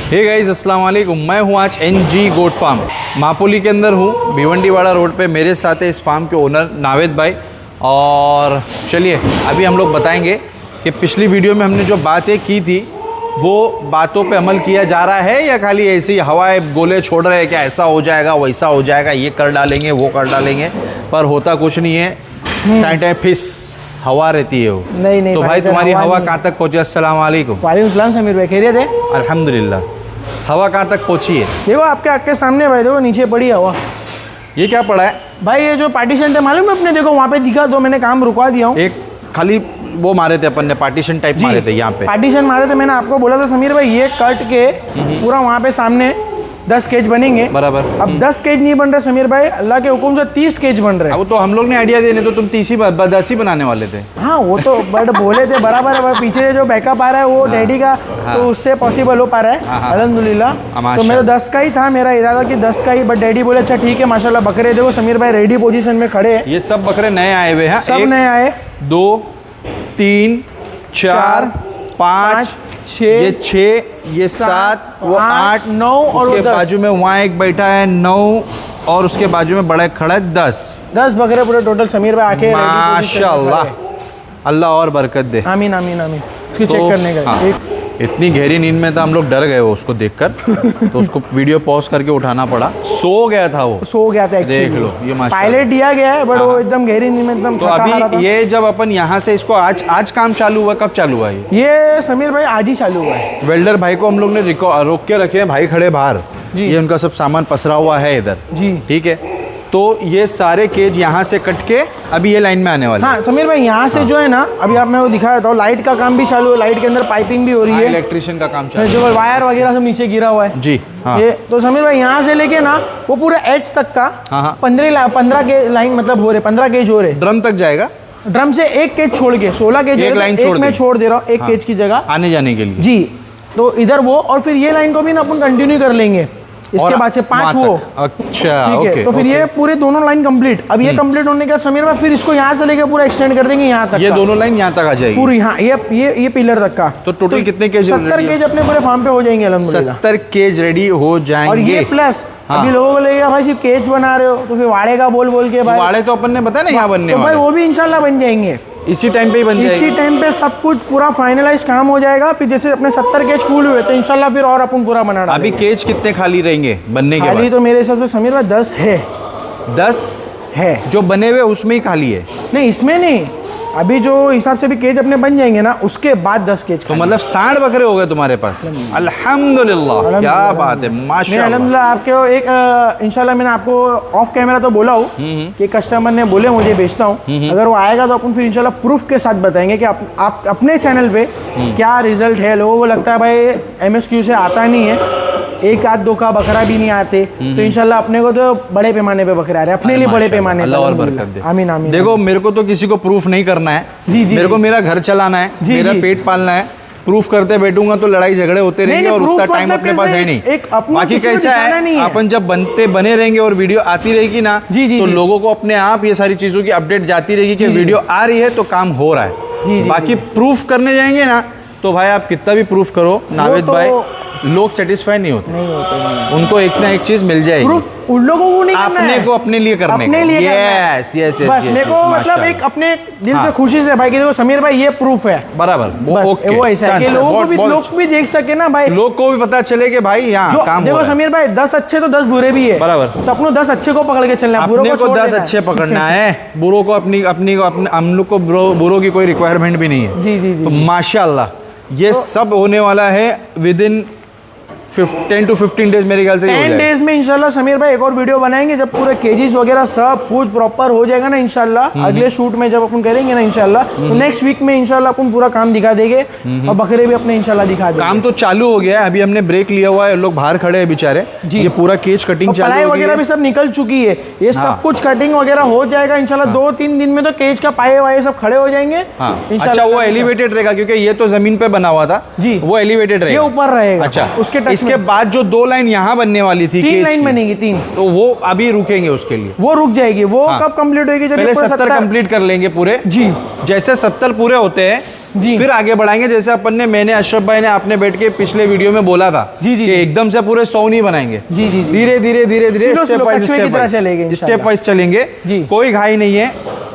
Hey guys अस्सलाम वालेकुम। मैं हूँ आज NG गोट फार्म मापोली के अंदर हूँ, भिवंडीवाड़ा रोड पे। मेरे साथ है इस फार्म के ओनर नावेद भाई। और चलिए अभी हम लोग बताएंगे कि पिछली वीडियो में हमने जो बातें की थी वो बातों पे अमल किया जा रहा है या खाली ऐसे ही हवाए गोले छोड़ रहे हैं, क्या ऐसा हो जाएगा वैसा हो जाएगा, ये कर डालेंगे वो कर डालेंगे, पर होता कुछ नहीं है। टाइम टाइम फिस हवा रहती है वो। नहीं तो भाई तुम्हारी हवा कहाँ तक पहुँची? अस्सलाम वालेकुम। वालेकुम सलाम समीर भाई, खैरियत है? अल्हम्दुलिल्लाह। हवा कहाँ तक पहुँची है? देखो आपके आँख के सामने भाई, देखो नीचे पड़ी हवा। ये क्या पड़ा है भाई? ये जो पार्टीशन थे मालूम है अपने, देखो वहाँ पे दिखा दो, मैंने काम रुकवा दिया हूँ। एक खाली वो मारे थे अपन ने, पार्टीशन टाइप मारे थे यहाँ पे। पार्टीशन मारे थे, मैंने आपको बोला था समीर भाई ये कट के पूरा वहाँ पे सामने 10 केज बनेंगे। बराबर। अब 10 केज नहीं बन रहे समीर भाई, अल्लाह के हुक्म से 30 केज बन रहे हैं। वो तो हम लोग ने आइडिया देने, तो तुम 10 ही बनाने वाले थे। हाँ वो तो बट बोले थे बराबर है, पीछे जो बैकअप आ रहा है वो डैडी का, तो उससे पॉसिबल हो पा रहा है अल्हम्दुलिल्लाह। तो मेरा 10 का ही था मेरा इरादा कि 10 का ही, बट डैडी बोले अच्छा ठीक है माशाल्लाह। बकरे देखो समीर भाई रेडी पोजीशन में खड़े हैं। ये सब बकरे नए आए हुए हैं, सब नए आए। 2 3 4 5 6 ये 6 ये 7 वो 8 9 और उसके 10। बाजू में वहाँ एक बैठा है 9 और उसके बाजू में बड़ा खड़ा है 10 बकरे पूरे टोटल समीर भाई आके माशाल्लाह। अल्लाह और बरकत दे। आमीन आमीन आमीन। उसकी चेक करने का हाँ, इतनी गहरी नींद में था, हम लोग डर गए वो उसको देखकर तो उसको वीडियो पॉज करके उठाना पड़ा। सो गया था वो, सो गया था एक्चुअली। देख लो ये माशाल्लाह। पायलट दिया गया है बट वो एकदम गहरी नींद में एकदम तो थका हारा था। अभी ये जब अपन यहाँ से इसको आज काम चालू हुआ, कब चालू हुआ ये समीर भाई आज ही चालू हुआ है। वेल्डर भाई को हम लोग ने रोक के रखे हैं, भाई खड़े बाहर, ये उनका सब सामान पसरा हुआ है इधर जी, ठीक है। तो ये सारे केज यहाँ से कट के अभी ये लाइन में आने वाले। हाँ समीर भाई यहाँ से जो है ना, अभी आप मैं वो दिखा देता हूँ, लाइट का काम भी चालू है, लाइट के अंदर पाइपिंग भी हो रही है, इलेक्ट्रिशियन का काम चालू जो वायर वगैरह सब नीचे गिरा हुआ है जी। हाँ। ये तो समीर भाई यहाँ से लेके ना वो पूरा एड्स तक का 15 के लाइन मतलब हो रहे, 15 केज हो रहे। ड्रम तक जाएगा। ड्रम से एक केज छोड़ के 16 केज एक लाइन एक मैं छोड़ दे रहा हूँ, एक केज की जगह आने जाने के लिए जी। तो इधर वो, और फिर ये लाइन को भी ना अपन कंटिन्यू कर लेंगे, इसके बाद से 5 वो। अच्छा ठीक है, तो फिर ये पूरे दोनों लाइन कंप्लीट। अब ये कंप्लीट होने के बाद समीर भाई फिर इसको यहाँ से लेके पूरा एक्सटेंड कर देंगे यहाँ तक। ये दोनों लाइन यहाँ तक आ जाएगी पूरी। हाँ ये पिलर तक का। तो टोटल कितने केज? 70 केज अपने पूरे फार्म पे हो जाएंगे अल्हम्दुलिल्लाह। 70 केज रेडी हो जाएंगे। और ये प्लस अभी लोगों को लगेगा भाई सिर्फ केज बना रहे हो तो फिर वाड़े का बोल के भाई, वाड़े तो अपन ने बताया ना यहाँ बनने तो भाई वाले, वो भी इंशाल्लाह बन जाएंगे इसी टाइम पे ही बन जाएंगे। इसी टाइम पे सब कुछ पूरा फाइनलाइज काम हो जाएगा। फिर जैसे अपने 70 केज फुल हुए तो इंशाल्लाह फिर और अपन पूरा बना डालेंगे। अभी केज कितने खाली रहेंगे बनने के बाद? खाली तो मेरे हिसाब से समीर भाई 10 है। 10 है जो बने हुए उसमें ही खाली है? नहीं इसमें नहीं, अभी जो हिसाब से भी केज अपने बन जाएंगे ना उसके बाद 10 केज। तो मतलब 60 बकरे हो गए तुम्हारे पास? अल्हम्दुलिल्लाह, क्या बात है माशाल्लाह। अल्हम्दुलिल्लाह। आपके एक इंशाल्लाह मैंने आपको ऑफ कैमरा तो बोला हूँ कि कस्टमर ने बोले मुझे बेचता हूँ, अगर वो आएगा तो अपन फिर इंशाल्लाह प्रूफ के साथ बताएंगे कि आप अपने चैनल पे क्या रिजल्ट है। लोगों को लगता है भाई MSQ से आता नहीं है, एक आध दो का बकरा भी नहीं आते, तो इंशाल्लाह अपने को तो बड़े पैमाने पे बकरे आ रहे हैं, अपने लिए बड़े पैमाने पे। अल्लाह और बरकत दे। आमीन आमीन। देखो मेरे को तो किसी को प्रूफ नहीं करना है जी जी, मेरे को मेरा घर चलाना है, मेरा पेट पालना है। प्रूफ करते बैठूंगा तो लड़ाई झगड़े होते रहेंगे और उतना टाइम अपने पास है नहीं। बाकी कैसा है, अपन जब बने रहेंगे और वीडियो आती रहेगी ना, तो लोगों को अपने आप ये सारी चीजों की अपडेट जाती रहेगी कि वीडियो आ रही है तो काम हो रहा है। बाकी प्रूफ करने जाएंगे ना तो भाई आप कितना भी प्रूफ करो नावेद भाई, लोग सेटिस्फाई नहीं होते। उनको एक ना एक चीज मिल जाएगी। प्रूफ उन लोगों को नहीं करना है, अपने को अपने लिए करने अपने लिए यस यस यस। बस मेरे को मतलब एक अपने दिल से खुशी से भाई कि देखो समीर भाई ये प्रूफ है बराबर। ओके वो ऐसा है कि लोग भी देख सके ना भाई, लोग को भी पता चले कि भाई यहाँ काम देखो समीर भाई 10 अच्छे तो 10 बुरे भी है बराबर। तो अपने 10 अच्छे को पकड़ के चलना है, बुरों को 10 अच्छे पकड़ना है, बुरों को अपनी हम लोग को बुरों की कोई रिक्वायरमेंट भी नहीं है। जी जी जी। तो माशाल्लाह ये सब होने वाला है विद इन 10 to 15 डेज मेरे ख्याल से 10 डेज में इंशाल्लाह समीर भाई एक और वीडियो बनाएंगे जब पूरे केजीज वगैरह सब कुछ प्रॉपर हो जाएगा ना इंशाल्लाह। अगले शूट में जब अपन करेंगे ना इंशाल्लाह तो नेक्स्ट वीक में इंशाल्लाह अपन पूरा काम दिखा देंगे और बकरे भी अपने इंशाल्लाह दिखा देंगे। काम तो चालू हो गया है, अभी हमने ब्रेक लिया हुआ है, लोग बाहर खड़े हैं बेचारे। ये पूरा केज कटिंग चालू पलाई वगैरह भी सब निकल चुकी है, ये सब कुछ कटिंग वगैरह हो जाएगा इंशाल्लाह। 2-3 दिन में तो केज का पाए वाए सब खड़े हो जाएंगे इंशाल्लाह। अच्छा वो एलिवेटेड रहेगा क्योंकि ये तो जमीन पे बना हुआ था जी, वो एलिवेटेड रहेगा, ये ऊपर रहेगा। अच्छा उसके इसके बाद जो 2 लाइन यहाँ बनने वाली थी, 3 लाइन बनेगी 3, तो वो अभी रुकेंगे उसके लिए, वो रुक जाएगी। वो कब कंप्लीट होगी? जब पहले 70 कंप्लीट कर लेंगे पूरे जी। जैसे 70 पूरे होते हैं जी। फिर आगे बढ़ाएंगे। जैसे अपन ने, मैंने, अशरफ भाई ने, आपने बैठ के पिछले वीडियो में बोला था जी, जी, कि जी। एकदम से पूरे 100 नहीं बनाएंगे। जी, जी, जी। धीरे धीरे धीरे धीरे स्लो स्टेप स्लो वाइज कछुए की तरह चलेंगे इंशाल्लाह। स्टेप वाइज चलेंगे। जी। कोई घाई नहीं है,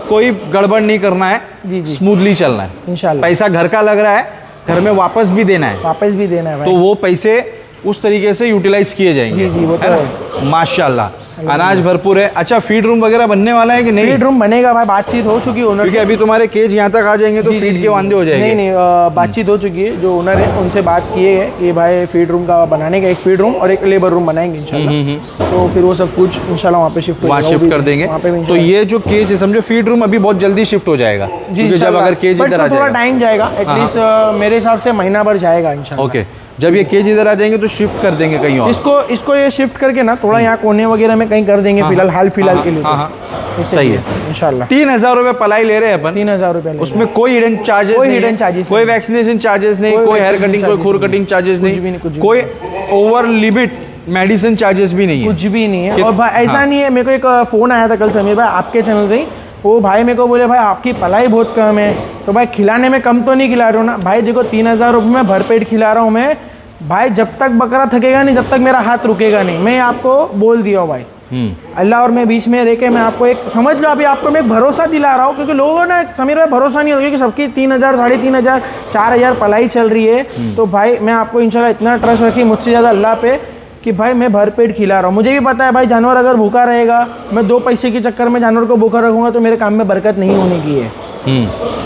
कोई गड़बड़ नहीं करना है, जी, जी। स्मूथली चलना है। इंशाल्लाह पैसा घर का लग रहा है, घर में वापस भी देना है, वापस भी देना है भाई। तो वो पैसे उस तरीके से यूटिलाइज किए जाएंगे। जी, जी, वो तो है ना? माशाल्लाह, अनाज भरपूर है। अच्छा, फीड रूम वगैरह बनने वाला है कि नहीं? फीड रूम बनेगा भाई, बातचीत हो चुकी है ओनर क्योंकि अभी तुम्हारे केज यहाँ तक आ जाएंगे तो फीड के वांदे हो जाएंगे। नहीं नहीं, बातचीत हो चुकी है, जो ओनर है उनसे बात किए है कि भाई फीड रूम का बनाने का, एक फीड रूम और एक लेबर रूम बनाएंगे इंशाल्लाह। तो फिर वो सब कुछ इंशाल्लाह वहाँ पे शिफ्ट वहाँ शिफ्ट कर देंगे। वहाँ पे भी तो ये जो केज है, समझो फीड रूम अभी बहुत जल्दी शिफ्ट हो जाएगा। जी क्योंकि जब अगर केज इधर आ थोड़ा जाएगा, टाइम जाएगा, एटलीस्ट मेरे हिसाब से महीना भर जाएगा इंशाल्लाह। ओके, जब ये केज इधर आ जाएंगे तो शिफ्ट कर देंगे कहीं और। इसको ये शिफ्ट करके ना थोड़ा यहाँ कोने वगैरह में कहीं कर देंगे फिलहाल, हाल फिलहाल के लिए। हाँ, इससे सही है। इंशाल्लाह 3000 रुपये पलाई ले रहे हैं अपन। 3000 रुपये उसमें कोई हिडन चार्जेस कोई नहीं, hidden charges कोई नहीं। वैक्सीनेशन चार्जेस नहीं, कोई कोई हेयर vaccination कटिंग, कोई charges खूर नहीं। कटिंग चार्जेस कुछ भी नहीं, नहीं, कुछ भी कोई ओवर लिमिट मेडिसिन चार्जेस भी नहीं है। कुछ भी नहीं है। कि- और भाई ऐसा हाँ। नहीं है, मेरे को एक फ़ोन आया था कल समीर भाई आपके चैनल से ही, वो भाई मेरे को बोले भाई आपकी पलाई बहुत कम है, तो भाई खिलाने में कम तो नहीं खिला रहे हो ना? भाई देखो 3000 रुपये में भरपेट खिला रहा हूँ मैं भाई, जब तक बकरा थकेगा नहीं, जब तक मेरा हाथ रुकेगा नहीं। मैं आपको बोल दिया हूँ भाई, अल्लाह और मैं बीच में रह के मैं आपको एक समझ लो, अभी आपको मैं एक भरोसा दिला रहा हूँ, क्योंकि लोगों ने समीर भाई भरोसा नहीं होता, क्योंकि सबकी 3000, 3500, 4000 पलाई चल रही है। तो भाई मैं आपको इंशाल्लाह इतना ट्रस्ट रखी मुझसे ज़्यादा अल्लाह पे कि भाई मैं भरपेट खिला रहा हूँ। मुझे भी पता है भाई जानवर अगर भूखा रहेगा, मैं 2 पैसे के चक्कर में जानवर को भूखा रखूँगा तो मेरे काम में बरकत नहीं होने की है।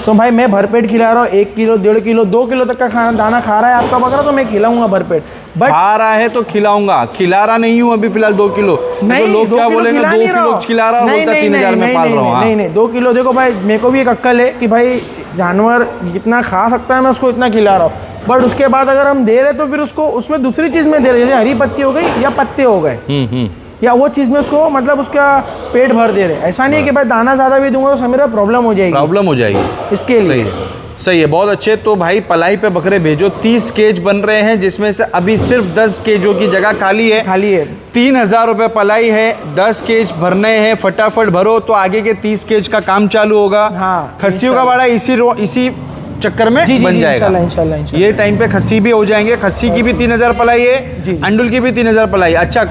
तो भाई मैं भरपेट खिला रहा हूँ, 1 किलो, 1.5 किलो, 2 किलो तक का खाना दाना खा रहा है आपका बकरा, तो मैं खिलाऊंगा भरपेट। बट खा रहा है तो खिलाऊंगा, खिला रहा नहीं हूँ अभी फिलहाल 2 किलो। नहीं, तो लोग 2 क्या किलो बोलेंगे, खिला 2 नहीं रहा किलो हूँ। खिला रहा नहीं, बोलता नहीं, 3000 में नहीं, पाल नहीं, रहा हूँ। हाँ। नहीं नहीं 2 किलो देखो भाई, मेरे को भी एक अक्ल है कि भाई जानवर जितना खा सकता है मैं उसको इतना खिला रहा हूँ। बट उसके बाद अगर हम दे रहे तो फिर उसको उसमें दूसरी चीज़ में दे रहे, जैसे हरी पत्ती हो गई या पत्ते हो गए, या वो चीज़ में उसको मतलब उसका पेट भर दे रहे। ऐसा नहीं है कि भाई दाना ज़्यादा भी दूंगा तो समीरा प्रॉब्लम हो जाएगी, प्रॉब्लम हो जाएगी इसके सही लिए। है, सही है, बहुत अच्छे। तो भाई पलाई पे बकरे भेजो। 30 केज बन रहे हैं, जिसमें से अभी सिर्फ 10 केजों की जगह खाली है। खाली है। 3000 रुपये पलाई है, 10 केज भरने हैं, फटाफट भरो तो आगे के 30 केज का काम चालू होगा। हाँ, खस्सियों का बाड़ा इसी चक्कर में जी, जी, बन जी, जाएगा। इंशाल्लाह। ये टाइम पे खस्सी भी हो जाएंगे। खस्सी की भी 3000 पलाई है, जी। अंडुल की भी 3000 पलाई। अच्छा,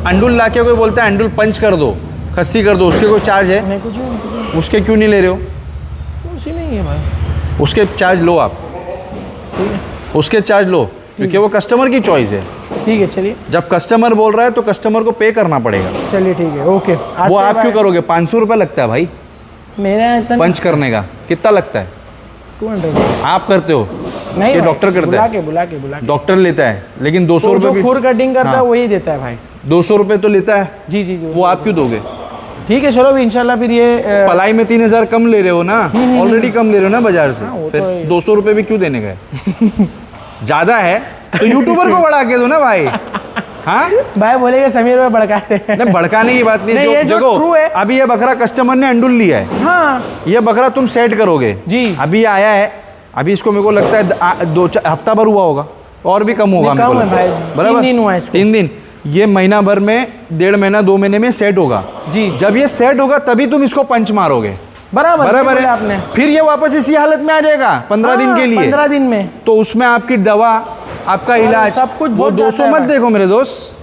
अंडुल ला के कोई बोलता है अंडुल पंच कर दो, खस्सी कर दो, उसके कोई चार्ज है? नहीं, कुछ नहीं, उसके क्यों नहीं ले रहे हो? उसी नहीं है भाई। उसके चार्ज लो आप, ठीक है, उसके चार्ज लो, क्योंकि वो कस्टमर की चॉइस है। ठीक है, चलिए जब कस्टमर बोल रहा है तो कस्टमर को पे करना पड़ेगा। चलिए, ठीक है, ओके। वो आप क्यों करोगे? 500 रुपये लगता है भाई मेरा इतना पंच करने का। कितना लगता है? 200 आप करते हो नहीं कि भाई, डॉक्टर करता बुला है? के बुला के डॉक्टर लेता है, लेकिन 200 तो रुपये जो भी, खुर कटिंग करता है हाँ। वही देता है भाई। 200 रुपये तो लेता है। जी जी जी, वो आप क्यों दोगे? ठीक है, चलो अभी इंशाल्लाह फिर ये पलाई में 3000 कम ले रहे हो ना, ऑलरेडी कम ले रहे हो ना बाजार से, हाँ, वो फिर तो है। 200 रुपये भी क्यों देने गए? ज़्यादा है तो यूट्यूबर को बढ़ा के दो ना भाई। हाँ, भाई बोलेंगे समीर भाई भड़का रहे हैं। नहीं भड़काने की बात नहीं, नहीं, ये जो देखो, true है। अभी ये बकरा कस्टमर ने अंडुल लिया है, हाँ ये बकरा तुम सेट करोगे जी। अभी आया है, अभी इसको मेरे को लगता है 2 हफ्ता भर हुआ होगा, और भी कम होगा नहीं, मेरे को कम है लगता भाई, है। बराबर? 3 दिन हुआ है इसको। 3 दिन, ये महीना भर में, 1.5 महीना 2 महीने में सेट होगा। जी। जब ये सेट होगा तभी तुम इसको पंच मारोगे। बराबर सही बराबर बोले है आपने। फिर ये वापस इसी हालत में आ जाएगा 15 दिन के लिए। 15 दिन में तो उसमें आपकी दवा, आपका इलाज, सब कुछ वो बहुत 200 जाता है मत भाई। देखो मेरे दोस्त,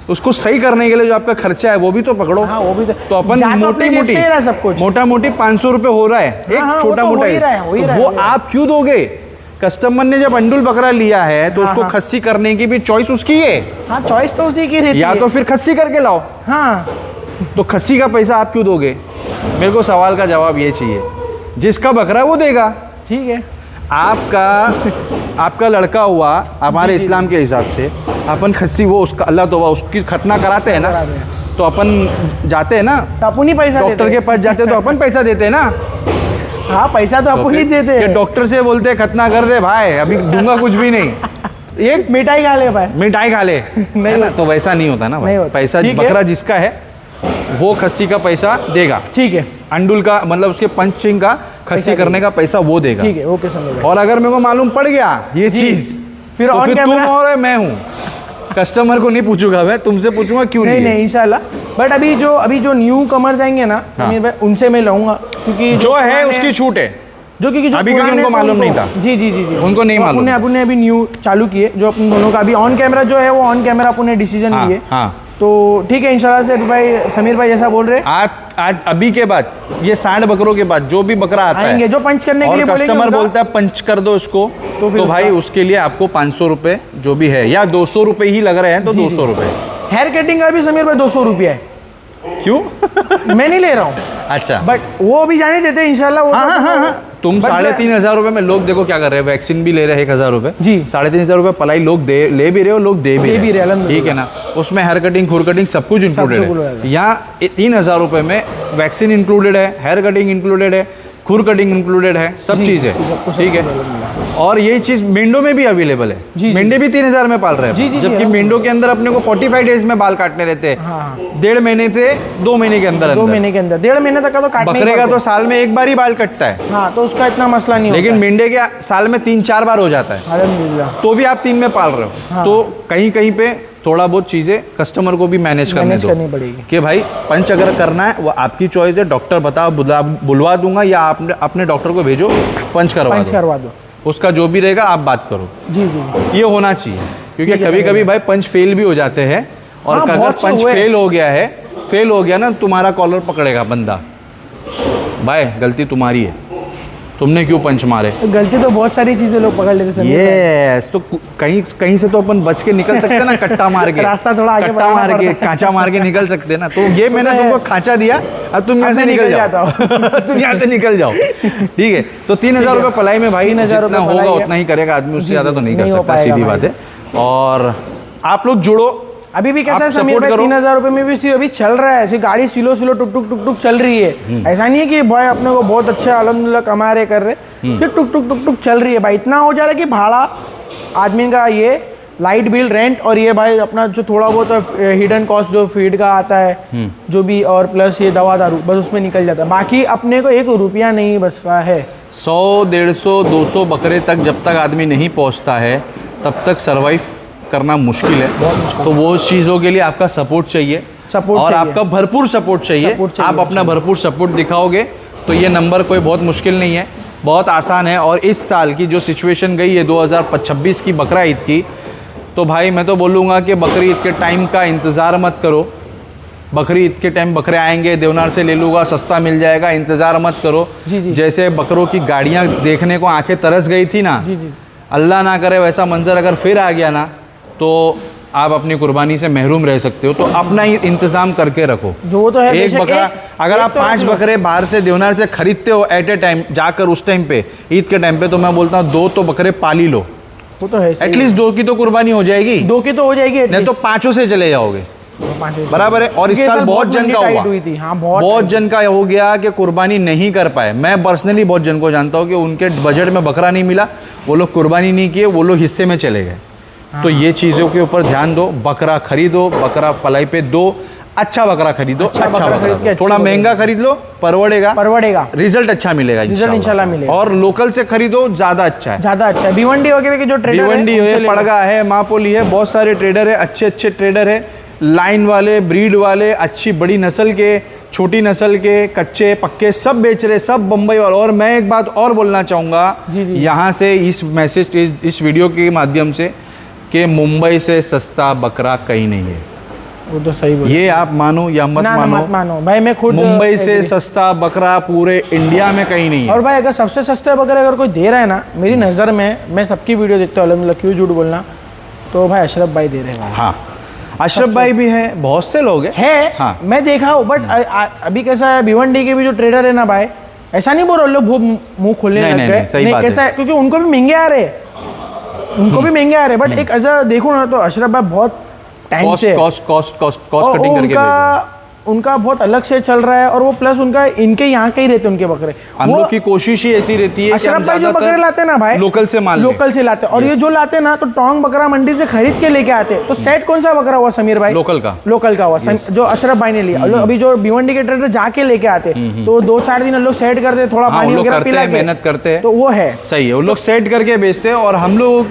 उसको सही करने के लिए जो आपका खर्चा है वो भी तो पकड़ो। हाँ, वो भी तो अपन जा तो मोटी अपने जेब मोटी से ही रहा है सब कुछ। मोटा मोटी 500 रुपये हो रहा है, एक हाँ, वो छोटा तो हो मोटा ही रहा है, हो ही रहा है, वो हो ही रहा है। आप क्यों दोगे? कस्टमर ने जब अंडुल बकरा लिया है तो हाँ, उसको हाँ। खस्सी करने की भी चॉइस उसकी है, हाँ, चॉइस तो उसी की रहती या है। तो फिर खस्सी करके लाओ। हाँ, तो खस्सी का पैसा आप क्यों दोगे? मेरे को सवाल का जवाब ये चाहिए। जिसका बकरा वो देगा। ठीक है, आपका लड़का हुआ हमारे इस्लाम के हिसाब से, अपन खस्सी वो उसका अल्लाह तौबा उसकी खतना कराते हैं ना, कराते हैं। तो अपन जाते हैं ना तो अपन ही पैसा डॉक्टर देते के पास जाते हैं तो अपन पैसा देते हैं ना। हैं। हाँ, पैसा तो अपन ही देते ये हैं। डॉक्टर से बोलते हैं खतना कर दे भाई, अभी दूंगा कुछ भी नहीं, एक मिठाई खा ले भाई। मिठाई खा ले, नहीं है ना? तो वैसा नहीं होता ना नहीं भाई। होता। पैसा ठीक है। बकरा जिसका है वो खस्सी का पैसा देगा, ठीक है, अंडुल का मतलब उसके पंचिंग का, खस्सी करने का पैसा वो देगा। ठीक है, ओके समझ और अगर मेरे को मालूम पड़ गया ये जी। चीज, फिर तो ऑन फिर तुम कैमरा और मैं हूँ, कस्टमर को नहीं पूछूंगा मैं, तुमसे पूछूंगा क्यों नहीं नहीं है। नहीं इंशाल्लाह। बट अभी जो न्यू कमर्स आएंगे ना हाँ। समीर भाई, उनसे मैं लाऊंगा, क्योंकि जो है पुराने- उसकी छूट है, जो क्योंकि अभी क्योंकि पुराने उनको तो मालूम नहीं था। जी जी जी जी उनको नहीं तो मालूम। अपने अभी न्यू चालू किए, जो अपन दोनों का अभी ऑन कैमरा जो है वो ऑन कैमरा अपने डिसीजन हाँ, लिए। हाँ। तो ठीक है इंशाल्लाह से भाई, समीर भाई जैसा बोल रहे हैं आप आज अभी के बाद ये 60 बकरों के बाद जो भी बकरा आता आएंगे, है जो पंच करने के और लिए बोलेंगे कस्टमर उनका- बोलता है पंच कर दो इसको, तो फिर तो भाई उसका- उसके लिए आपको 500 रुपये जो भी है, या 200 रुपये ही लग रहे हैं तो जी, 200 रुपये। हेयर कटिंग का भी समीर भाई 200 रुपया है। क्यों? मैं नहीं ले रहा हूँ, अच्छा, बट वो भी जाने देते हैं इंशाल्लाह। वो हाँ तो- हाँ हाँ, तुम But 3,500 रुपये में लोग देखो क्या कर रहे हैं, वैक्सीन भी ले रहे हैं 1,000 रुपये जी। 3,500 रुपये पलाई लोग ले भी रहे हो, लोग दे भी रहे हैं। अल्हम्दुलिल्लाह। ठीक है ना, उसमें हेयर कटिंग खुर कटिंग सब कुछ इंक्लूडेड included है। यहाँ 3,000 रुपये में वैक्सीन इंक्लूडेड है, हेयर कटिंग इंक्लूडेड है, खुर कटिंग इंक्लूडेड है, सब जी, चीज़ है। सब कुछ ठीक है, और यही चीज़ मेंढो में भी अवेलेबल है। जी। मेंढे भी 3,000 में पाल रहे जी, जी, हैं, जी, जबकि मेंढो के अंदर अपने को 45 डेज में बाल काटने रहते हैं, हाँ। 1.5 महीने से 2 महीने के अंदर 2 अंदर। महीने के अंदर 1.5 महीने तक का तो काटना ही बकरे का पड़ता तो साल में एक बार ही बाल कटता है, है। हाँ, तो उसका इतना मसला नहीं लेकिन होता मेंढे के साल में 3-4 बार हो जाता है, है। अल्हम्दुलिल्लाह तो भी आप 3 में पाल रहे हो। हाँ। तो कहीं कहीं पे थोड़ा बहुत चीज़ें कस्टमर को भी मैनेज मैनेज करने करनी दो पड़ेगी। कि भाई पंच अगर करना है वो आपकी चॉइस है, डॉक्टर बताओ बुलवा दूंगा, या आपने अपने डॉक्टर को भेजो पंच पंच करवा दो। उसका जो भी रहेगा आप बात करो। जी जी ये होना चाहिए, क्योंकि ठीक है, कभी समझ कभी गया। भाई पंच फेल भी हो जाते हैं, और हाँ, अगर बहुत से पंच हुए। फेल हो गया ना, तुम्हारा कॉलर पकड़ेगा बंदा, भाई गलती तुम्हारी है, तुमने क्यों पंच मारे। तो गलती तो बहुत सारी चीजें लोग पकड़ लेते समीर भाई। यस, तो कहीं कहीं से तो अपन बच के निकल सकते हैं ना, कट्टा मार के रास्ता थोड़ा आगे कट्टा बढ़ाना मार के, पड़ता है। कांचा मार के निकल सकते हैं ना। तो ये मैंने तो है। तुमको खांचा दिया, अब तुम यहाँ से अब मैं निकल निकल जाओ जाता तुम यहाँ से निकल जाओ। ठीक है, तो 3,000 रुपये पलाई में भाई 3,000 जितना रुपये होगा पलाई है। उतना ही करेगा आदमी, उससे जी, ज़्यादा जी, तो नहीं नहीं कर हो सकता, पाएगा सीधी भाई। बात है। और आप लोग जुड़ो, अभी भी कैसा आप है समीर support भाई, करो। 3,000 रुपये में भी सिर्फ अभी चल रहा है, सिर्फ गाड़ी सिलो टुक टुक टुक चल रही है। ऐसा नहीं है कि भाई अपने को बहुत अच्छा अल्हम्दुलिल्लाह कमा रहे कर रहे, सिर्फ टुक टुक चल रही है भाई। इतना हो जा रहा है कि भाड़ा आदमी का, ये लाइट बिल, रेंट, और ये भाई अपना जो थोड़ा बहुत हिडन कॉस्ट जो फीड का आता है जो भी, और प्लस ये दवा दारू, बस उसमें निकल जाता है। बाकी अपने को 1 रुपया नहीं बचता है। 100, 150, 200 बकरे तक जब तक आदमी नहीं पहुंचता है तब तक सरवाइव करना मुश्किल है। तो वो चीज़ों के लिए आपका सपोर्ट चाहिए, सपोर्ट और चाहिए। आपका भरपूर सपोर्ट चाहिए। सपोर्ट चाहिए, आप अपना भरपूर सपोर्ट दिखाओगे तो ये नंबर कोई बहुत मुश्किल नहीं है, बहुत आसान है। और इस साल की जो सिचुएशन गई है 2026 की बकरा ईद की, तो भाई मैं तो बोलूँगा कि बकरी ईद के टाइम का इंतज़ार मत करो। बकरी ईद के टाइम बकरे आएंगे, देवनार से ले लूँगा, सस्ता मिल जाएगा, इंतज़ार मत करो। जी, जी। जैसे बकरों की गाड़ियाँ देखने को आंखें तरस गई थी ना, जी जी अल्लाह ना करे वैसा मंजर अगर फिर आ गया ना, तो आप अपनी कुर्बानी से महरूम रह सकते हो। तो अपना ही इंतज़ाम करके रखो। जो तो है एक बेशक, बकरा, अगर एक आप तो 5 रख लो। बकरे बाहर से देवनार से खरीदते हो एट ए टाइम जाकर, उस टाइम पे ईद के टाइम पे, तो मैं बोलता हूँ 2 तो बकरे पाली लो, वो तो है, सही एटलीस्ट 2 की तो कुर्बानी हो जाएगी, है। 2 की तो हो जाएगी नहीं तो 5 से चले जाओगे। बराबर है। और इस क्योंकि साल बहुत जन का हुआ, हुई थी। हाँ, बहुत जन का हो गया कि कुर्बानी नहीं कर पाए। मैं पर्सनली बहुत जन को जानता हूँ कि उनके बजट में बकरा नहीं मिला, वो लोग कुर्बानी नहीं किए, वो लोग हिस्से में चले गए। तो ये चीज़ों के ऊपर ध्यान दो, बकरा खरीदो, बकरा पलाई पे दो, अच्छा बकरा खरीदो, अच्छा बकरा बकरा खरीद के दो। थोड़ा अच्छे महंगा बकरे। खरीद लो, परवड़ेगा, रिजल्ट अच्छा मिलेगा इंशाल्लाह मिलेगा। और लोकल से खरीदो, ज़्यादा अच्छा है। ज़्यादा अच्छा है। भिवंडी वगैरह के जो ट्रेडर भिवंडी है, पड़गा है, मापोली है, बहुत सारे ट्रेडर है, अच्छे अच्छे ट्रेडर है, लाइन वाले, ब्रीड वाले, अच्छी बड़ी नस्ल के, छोटी नस्ल के, कच्चे पक्के सब बेच रहे, सब बम्बई वाले। और मैं एक बात और बोलना चाहूँगा जी, जी। यहाँ से, इस मैसेज, इस वीडियो के माध्यम से, कि मुंबई से सस्ता बकरा कहीं नहीं है। वो तो सही बोला। ये आप मानो या मत ना, मानो, मत मानो भाई, मैं खुद मुंबई से agree। सस्ता बकरा पूरे इंडिया में कहीं नहीं है। और भाई अगर सबसे सस्ते बकरे अगर कोई दे रहा है ना, मेरी नज़र में, मैं सबकी वीडियो देखता हूँ अल्हम्दुलिल्लाह, क्यों झूठ बोलना, तो भाई अशरफ भाई दे रहे हैं भाई। हाँ, अशरफ भाई भी है, बहुत से लोग हैं। हाँ। मैं देखा हूँ, बट अभी कैसा है, भिवंडी के भी जो ट्रेडर है ना भाई, ऐसा नहीं बोल रहे लोग मुंह खोलने नहीं, लग नहीं, गए। नहीं, सही बात कैसा है, क्योंकि उनको भी महंगे आ रहे हैं, बट एक ऐसा देखो ना, तो अशरफ भाई बहुत टाइम से कॉस्ट कटिंग करके उनका बहुत अलग से चल रहा है। और वो प्लस उनका, इनके यहाँ के ही रहते हैं उनके बकरे। हम लोग की कोशिश ही ऐसी रहती है कि अशरफ हम भाई जो ज़्यादातर बकरे लाते हैं ना भाई, लोकल से माल लें। लोकल से लाते हैं। और ये जो लाते हैं ना, तो टोंग बकरा मंडी से खरीद के लेके आते हैं। तो सेट कौन सा बकरा हुआ समीर भाई? लोकल का हुआ जो अशरफ भाई ने लिया। अभी जो भिवंडी के ट्रेडर जाके लेके आते, तो 2-4 दिन लोग सेट करते, थोड़ा पानी वगैरह पिला के, मेहनत करते हैं, तो वो है सही है। वो लोग सेट करके बेचते हैं, और हम लोग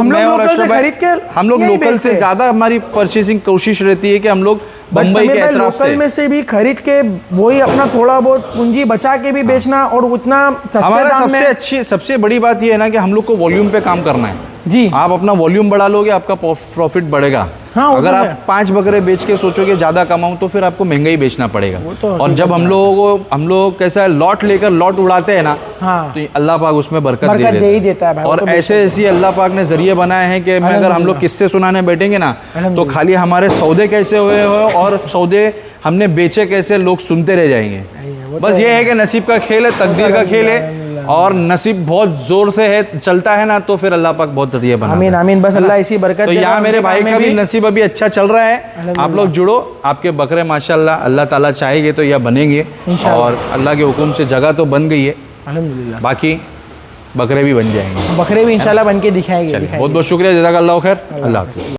मैं और लोकल से अशरफ भाई, खरीद के हम लोग यही लोकल बेचते से हैं। ज़्यादा हमारी परचेसिंग कोशिश रहती है कि हम लोग बट बम्बई समीर के भाई एतराफ लोकल से। में से भी खरीद के वही अपना थोड़ा बहुत पूंजी बचा के भी बेचना और उतना सस्ते हमारा दाम सबसे में। अच्छी सबसे बड़ी बात ये है ना कि हम लोग को वॉल्यूम पे काम करना है। जी आप अपना वॉल्यूम बढ़ा लोगे, आपका प्रॉफिट बढ़ेगा। हाँ, वो अगर तो आप है। 5 बकरे बेच के सोचोगे ज़्यादा कमाऊँ तो फिर आपको महंगा ही बेचना पड़ेगा। तो और जब हम लोग कैसा है, लॉट लेकर लॉट उड़ाते हैं ना, हाँ तो अल्लाह पाक उसमें बरकत बरकत दे ही देता है भाई, वो और तो ऐसे ऐसी अल्लाह पाक ने जरिए बनाए हैं कि मैं अगर हम लोग किस्से सुनाने बैठेंगे ना तो खाली हमारे सौदे कैसे हुए हो और सौदे हमने बेचे कैसे लोग सुनते रह जाएंगे। बस ये है कि नसीब का खेल है, तकदीर का खेल है, और नसीब बहुत जोर से है चलता है ना तो फिर अल्लाह पाक बहुत जरिए बनाता है। आमीन आमीन, बस अल्लाह इसी बरकत तो दे यहाँ रहा मेरे उनके भाई काम का में भी नसीब अभी अच्छा चल रहा है। आप लोग जुड़ो, आपके बकरे माशाल्लाह अल्लाह ताला चाहेंगे तो यह बनेंगे, और अल्लाह के हुक्म से जगह तो बन गई है, अल्हम्दुलिल्लाह बाकी बकरे भी बन जाएंगे। बकरे भी इंशाल्लाह बन के दिखाएंगे। बहुत बहुत शुक्रिया, जज़ाकल्लाह खैर, अल्लाह हाफ़िज़।